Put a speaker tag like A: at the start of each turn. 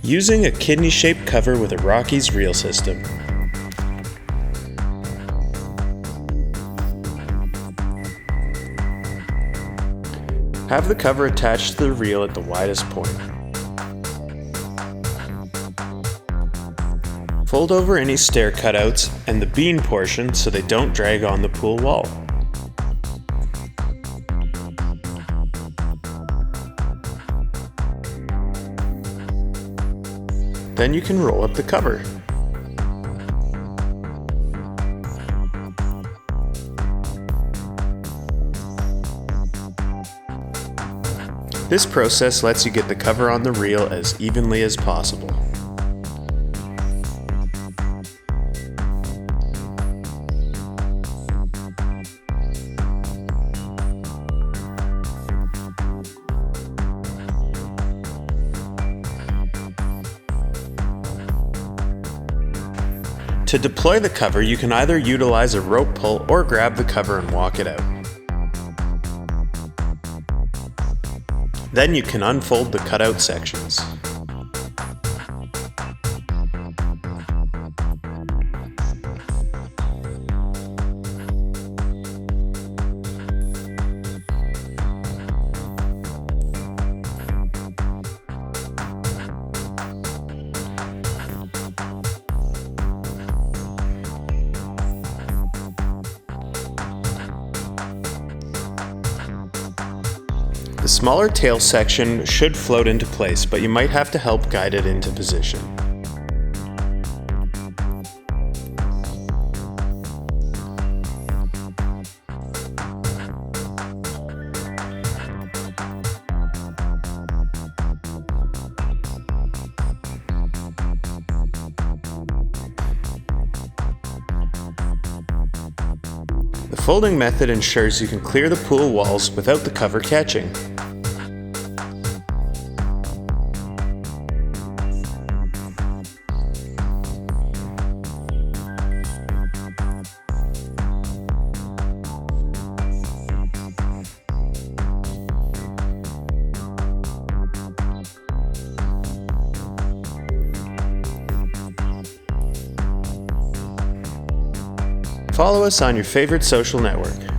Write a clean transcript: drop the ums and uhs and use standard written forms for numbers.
A: Using a kidney-shaped cover with a Rockies reel system. Have the cover attached to the reel at the widest point. Fold over any stair cutouts and the bean portion so they don't drag on the pool wall. Then you can roll up the cover. This process lets you get the cover on the reel as evenly as possible. To deploy the cover, you can either utilize a rope pull or grab the cover and walk it out. Then you can unfold the cutout sections. The smaller tail section should float into place, but you might have to help guide it into position. The folding method ensures you can clear the pool walls without the cover catching. Follow us on your favorite social network.